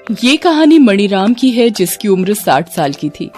ये कहानी मणिराम की है, जिसकी उम्र 60 साल की थी।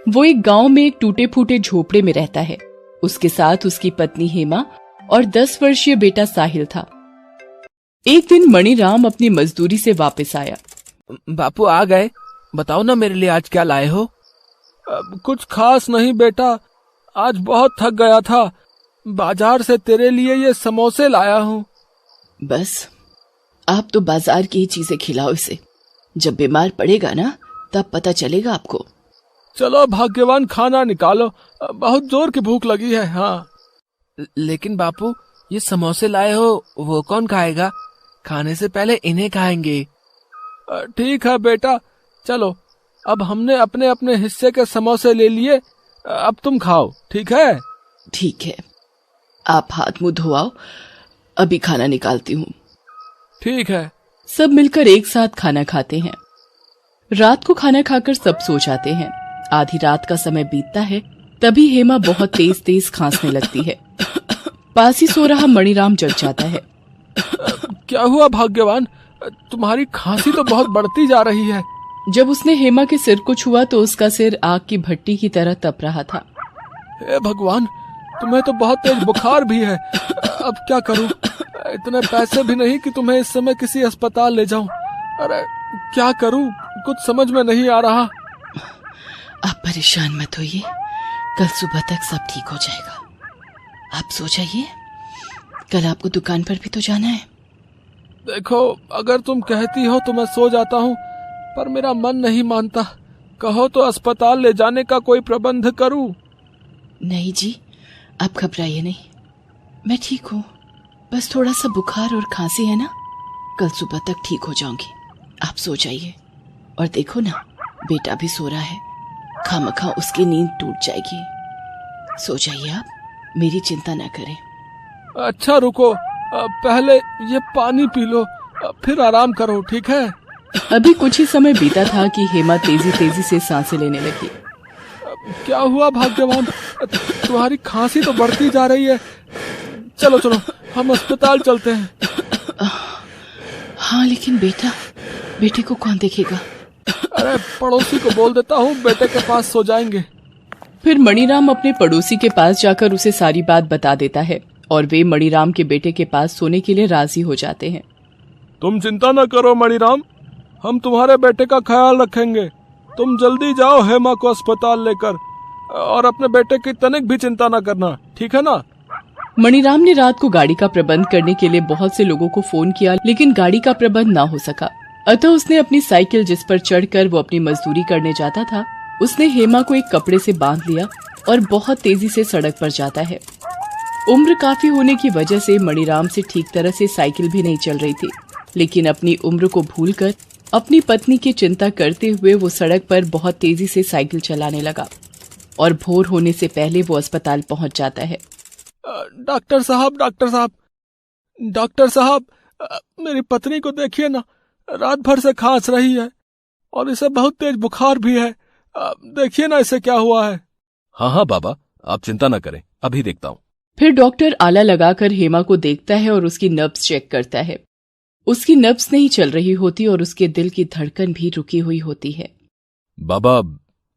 वो एक गांव में एक टूटे फूटे झोपड़े में रहता है। उसके साथ उसकी पत्नी हेमा और 10 वर्षीय बेटा साहिल था। एक दिन मणिराम अपनी मजदूरी से वापस आया। बापू आ गए? बताओ ना मेरे लिए आज क्या लाए हो? कुछ खास नहीं बेटा, आज बहुत थक गया था। बाजार से तेरे लिए ये समोसे लाया हूँ। बस आप तो बाजार की ही चीजें खिलाओ इसे। जब बीमार पड़ेगा ना तब पता चलेगा आपको। चलो भाग्यवान, खाना निकालो, बहुत जोर की भूख लगी है। हाँ लेकिन बापू, ये समोसे लाए हो वो कौन खाएगा? खाने से पहले इन्हें खाएंगे। ठीक है बेटा, चलो अब हमने अपने अपने हिस्से के समोसे ले लिए, अब तुम खाओ। ठीक है? ठीक है, आप हाथ मुंह धोआओ, अभी खाना निकालती हूँ। ठीक है। सब मिलकर एक साथ खाना खाते हैं। रात को खाना खाकर सब सो जाते हैं। आधी रात का समय बीतता है, तभी हेमा बहुत तेज तेज खांसने लगती है। पास ही सो रहा मणिराम जग जाता है। क्या हुआ भाग्यवान? तुम्हारी खांसी तो बहुत बढ़ती जा रही है। जब उसने हेमा के सिर को छुआ तो उसका सिर आग की भट्टी की तरह तप रहा था। हे भगवान, तुम्हें तो बहुत तेज बुखार भी है। अब क्या करूं? इतने पैसे भी नहीं कि तुम्हें इस समय किसी अस्पताल ले जाऊं। अरे क्या करूं, कुछ समझ में नहीं आ रहा। आप परेशान मत होइए, कल सुबह तक सब ठीक हो जाएगा। आप सो जाइए, कल आपको दुकान पर भी तो जाना है। देखो, अगर तुम कहती हो तो मैं सो जाता हूँ, पर मेरा मन नहीं मानता। कहो तो अस्पताल ले जाने का कोई प्रबंध करूं। नहीं जी, आप घबराइए नहीं, मैं ठीक हूँ। बस थोड़ा सा बुखार और खांसी है ना, कल सुबह तक ठीक हो जाऊंगी। आप सो जाइए। और देखो ना, बेटा भी सो रहा है, खामखा उसकी नींद टूट जाएगी। सो जाइए आप, मेरी चिंता ना करें। अच्छा रुको, पहले ये पानी पी लो, फिर आराम करो। ठीक है? अभी कुछ ही समय बीता था कि हेमा तेजी तेजी से सांसें लेने लगी। क्या हुआ भाग्यवान? तुम्हारी खांसी तो बढ़ती जा रही है। चलो चलो, हम अस्पताल चलते हैं। हाँ, लेकिन बेटे को कौन देखेगा? अरे पड़ोसी को बोल देता हूँ, बेटे के पास सो जाएंगे। फिर मणिराम अपने पड़ोसी के पास जाकर उसे सारी बात बता देता है और वे मणिराम के बेटे के पास सोने के लिए राजी हो जाते हैं। तुम चिंता न करो मणिराम, हम तुम्हारे बेटे का ख्याल रखेंगे। तुम जल्दी जाओ हेमा को अस्पताल लेकर, और अपने बेटे की तनिक भी चिंता न करना। ठीक है ना? मणिराम ने रात को गाड़ी का प्रबंध करने के लिए बहुत से लोगों को फोन किया, लेकिन गाड़ी का प्रबंध ना हो सका। अतः उसने अपनी साइकिल, जिस पर चढ़कर वो अपनी मजदूरी करने जाता था, उसने हेमा को एक कपड़े से बांध लिया और बहुत तेजी से सड़क पर जाता है। उम्र काफी होने की वजह से मणिराम से ठीक तरह से साइकिल भी नहीं चल रही थी, लेकिन अपनी उम्र को भूलकर अपनी पत्नी की चिंता करते हुए वो सड़क पर बहुत तेजी से साइकिल चलाने लगा और भोर होने से पहले वो अस्पताल पहुंच जाता है। डॉक्टर साहब, डॉक्टर साहब, डॉक्टर साहब, मेरी पत्नी को देखिए ना, रात भर से खांस रही है और इसे बहुत तेज बुखार भी है। देखिए ना इसे क्या हुआ है। हाँ बाबा, आप चिंता न करें, अभी देखता हूँ। फिर डॉक्टर आला लगाकर हेमा को देखता है और उसकी नब्ज चेक करता है। उसकी नब्ज नहीं चल रही होती और उसके दिल की धड़कन भी रुकी हुई होती है। बाबा,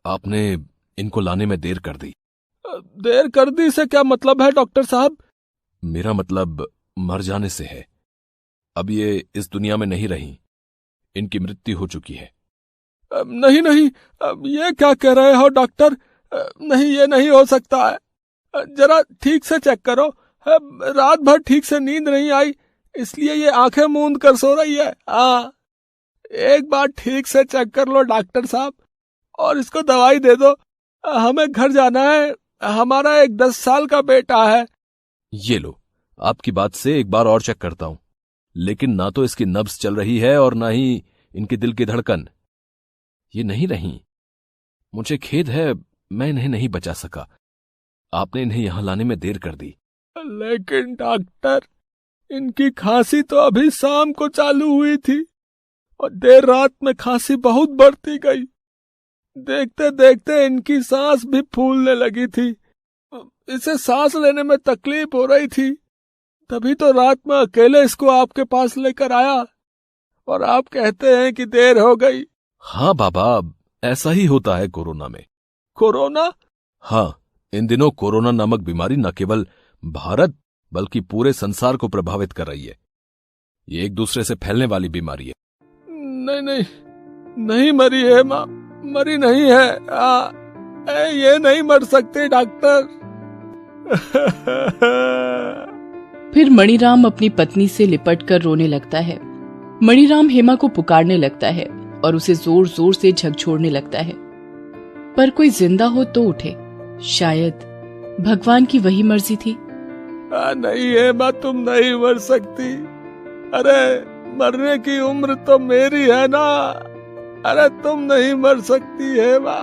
आपने इनको लाने में देर कर दी। देर कर दी से क्या मतलब है डॉक्टर साहब? मेरा मतलब मर जाने से है। अब ये इस दुनिया में नहीं रही, इनकी मृत्यु हो चुकी है। नहीं नहीं, ये क्या कह रहे हो डॉक्टर? नहीं, ये नहीं हो सकता है। जरा ठीक से चेक करो। रात भर ठीक से नींद नहीं आई, इसलिए ये आंखें मूंद कर सो रही है। हाँ, एक बार ठीक से चेक कर लो डॉक्टर साहब, और इसको दवाई दे दो। हमें घर जाना है, हमारा एक 10 साल का बेटा है। ये लो, आपकी बात से एक बार और चेक करता हूं, लेकिन ना तो इसकी नब्ज चल रही है और ना ही इनके दिल की धड़कन। ये नहीं रही। मुझे खेद है, मैं इन्हें नहीं बचा सका। आपने इन्हें यहां लाने में देर कर दी। लेकिन डॉक्टर, इनकी खांसी तो अभी शाम को चालू हुई थी और देर रात में खांसी बहुत बढ़ती गई। देखते देखते इनकी सांस भी फूलने लगी थी। इसे सांस लेने में तकलीफ हो रही थी, तभी तो रात में अकेले इसको आपके पास लेकर आया। और आप कहते हैं कि देर हो गई। हाँ बाबा, ऐसा ही होता है कोरोना में। कोरोना? हाँ, इन दिनों कोरोना नामक बीमारी न केवल भारत बल्कि पूरे संसार को प्रभावित कर रही है। ये एक दूसरे से फैलने वाली बीमारी है। नहीं नहीं, नहीं मरी है माँ, मरी नहीं है। ये नहीं मर सकते डॉक्टर। फिर मणिराम अपनी पत्नी से लिपटकर रोने लगता है। मणिराम हेमा को पुकारने लगता है और उसे जोर जोर से झकझोरने लगता है। पर कोई जिंदा हो तो उठे, शायद भगवान की वही मर्जी थी। नहीं हेमा, तुम नहीं मर सकती। अरे मरने की उम्र तो मेरी है ना। अरे तुम नहीं मर सकती हेमा।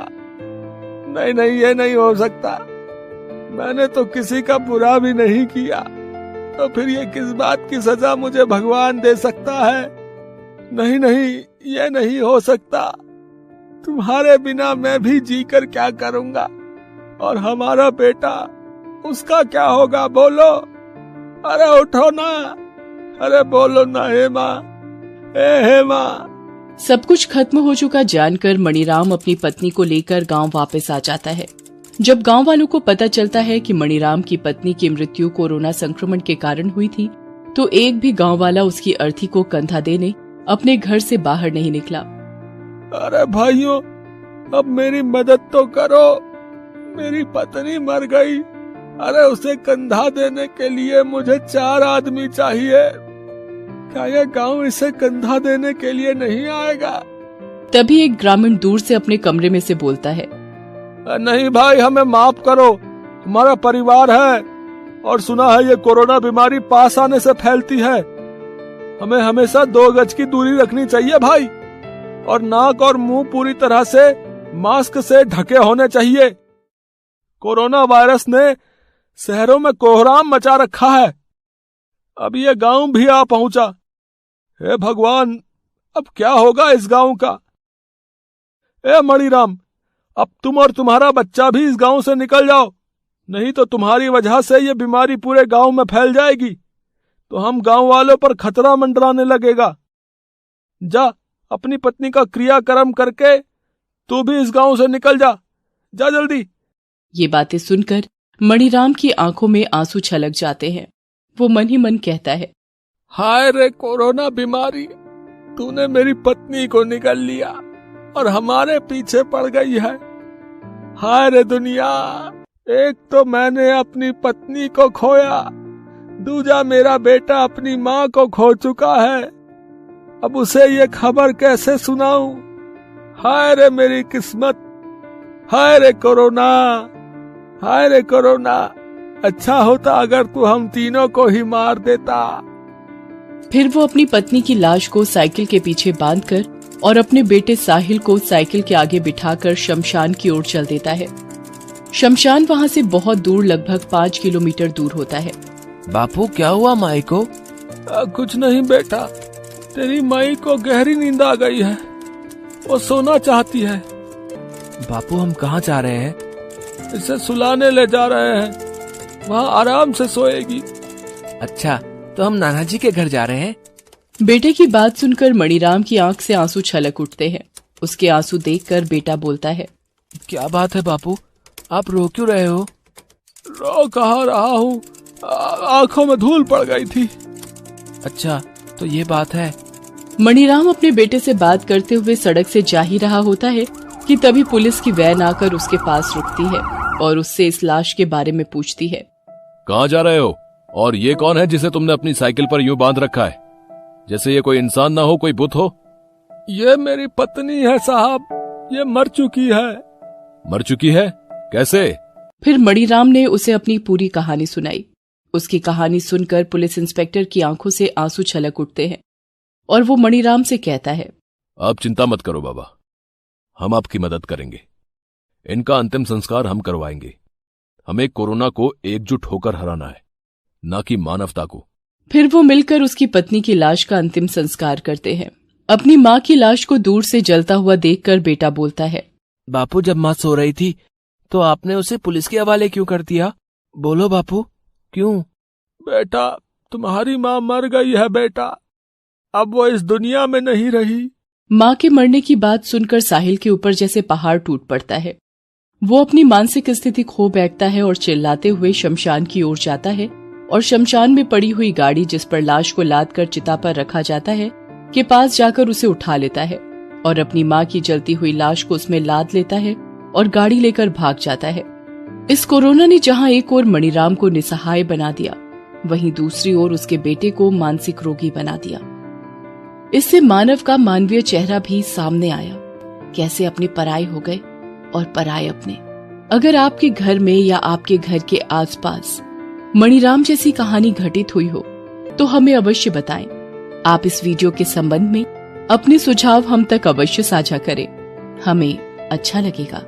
नहीं नहीं, ये नहीं हो सकता। मैंने तो किसी का बुरा भी नहीं किया, तो फिर ये किस बात की सजा मुझे भगवान दे सकता है? नहीं नहीं, ये नहीं हो सकता। तुम्हारे बिना मैं भी जीकर क्या करूंगा? और हमारा बेटा, उसका क्या होगा? बोलो, अरे उठो ना, अरे बोलो ना हेमा, हेमा। सब कुछ खत्म हो चुका जानकर मणिराम अपनी पत्नी को लेकर गांव वापस आ जाता है। जब गांव वालों को पता चलता है कि मणिराम की पत्नी की मृत्यु कोरोना संक्रमण के कारण हुई थी, तो एक भी गांव वाला उसकी अर्थी को कंधा देने अपने घर से बाहर नहीं निकला। अरे भाइयों, अब मेरी मदद तो करो, मेरी पत्नी मर गई। अरे उसे कंधा देने के लिए मुझे 4 आदमी चाहिए। क्या यह गांव इसे कंधा देने के लिए नहीं आएगा? तभी एक ग्रामीण दूर से अपने कमरे में से बोलता है, नहीं भाई, हमें माफ करो, हमारा परिवार है और सुना है ये कोरोना बीमारी पास आने से फैलती है। हमें हमेशा 2 गज की दूरी रखनी चाहिए भाई, और नाक और मुंह पूरी तरह से मास्क से ढके होने चाहिए। कोरोना वायरस ने शहरों में कोहराम मचा रखा है। अब ये गांव भी आ पहुंचा। हे भगवान, अब क्या होगा इस गांव का? ए मणिराम, अब तुम और तुम्हारा बच्चा भी इस गांव से निकल जाओ, नहीं तो तुम्हारी वजह से ये बीमारी पूरे गांव में फैल जाएगी, तो हम गांव वालों पर खतरा मंडराने लगेगा। जा, अपनी पत्नी का क्रियाकर्म करके तू भी इस गांव से निकल जा, जा जल्दी। ये बातें सुनकर मणिराम की आंखों में आंसू छलक जाते हैं। वो मन ही मन कहता है, हाय रे कोरोना बीमारी, तूने मेरी पत्नी को निगल लिया और हमारे पीछे पड़ गई है। हाय रे दुनिया, एक तो मैंने अपनी पत्नी को खोया, दूजा मेरा बेटा अपनी माँ को खो चुका है। अब उसे ये खबर कैसे सुनाऊं? हाय रे मेरी किस्मत, हाय रे कोरोना, हाय रे कोरोना। अच्छा होता अगर तू हम तीनों को ही मार देता। फिर वो अपनी पत्नी की लाश को साइकिल के पीछे बांधकर और अपने बेटे साहिल को साइकिल के आगे बिठाकर शमशान की ओर चल देता है। शमशान वहाँ से बहुत दूर, लगभग 5 किलोमीटर दूर होता है। बापू, क्या हुआ माई को? कुछ नहीं बेटा, तेरी माई को गहरी नींद आ गई है, वो सोना चाहती है। बापू, हम कहाँ जा रहे हैं? इसे सुलाने ले जा रहे हैं, वहाँ आराम से सोएगी। अच्छा, तो हम नाना जी के घर जा रहे हैं। बेटे की बात सुनकर मणिराम की आंख से आंसू छलक उठते हैं। उसके आंसू देखकर बेटा बोलता है, क्या बात है बापू, आप रो क्यों रहे हो? रो कहाँ रहा हूँ, आंखों में धूल पड़ गई थी। अच्छा, तो ये बात है। मणिराम अपने बेटे से बात करते हुए सड़क से जा ही रहा होता है कि तभी पुलिस की वैन आकर उसके पास रुकती है और उससे इस लाश के बारे में पूछती है। कहाँ जा रहे हो? और ये कौन है जिसे तुमने अपनी साइकिल पर यूं बांध रखा है, जैसे ये कोई इंसान ना हो, कोई बुत हो? ये मेरी पत्नी है साहब, ये मर चुकी है। मर चुकी है? कैसे? फिर मणिराम ने उसे अपनी पूरी कहानी सुनाई। उसकी कहानी सुनकर पुलिस इंस्पेक्टर की आंखों से आंसू छलक उठते हैं और वो मणिराम से कहता है, आप चिंता मत करो बाबा, हम आपकी मदद करेंगे। इनका अंतिम संस्कार हम करवाएंगे। हमें कोरोना को एकजुट होकर हराना है, ना कि मानवता को। फिर वो मिलकर उसकी पत्नी की लाश का अंतिम संस्कार करते हैं। अपनी माँ की लाश को दूर से जलता हुआ देखकर बेटा बोलता है, बापू, जब माँ सो रही थी तो आपने उसे पुलिस के हवाले क्यों कर दिया? बोलो बापू, क्यों? बेटा, तुम्हारी माँ मर गई है बेटा, अब वो इस दुनिया में नहीं रही। माँ के मरने की बात सुनकर साहिल के ऊपर जैसे पहाड़ टूट पड़ता है। वो अपनी मानसिक स्थिति खो बैठता है और चिल्लाते हुए शमशान की ओर जाता है और शमशान में पड़ी हुई गाड़ी जिस पर लाश को लाद कर चिता पर रखा जाता है के पास जाकर उसे उठा लेता है और अपनी माँ की जलती हुई लाश को उसमें लाद लेता है और गाड़ी लेकर भाग जाता है। इस कोरोना ने जहाँ एक ओर मणिराम को निसहाय बना दिया, वहीं दूसरी ओर उसके बेटे को मानसिक रोगी बना दिया। इससे मानव का मानवीय चेहरा भी सामने आया, कैसे अपने पराये हो गए और पराये अपने। अगर आपके घर में या आपके घर के आसपास मणिराम जैसी कहानी घटित हुई हो तो हमें अवश्य बताएं। आप इस वीडियो के संबंध में अपने सुझाव हम तक अवश्य साझा करें, हमें अच्छा लगेगा।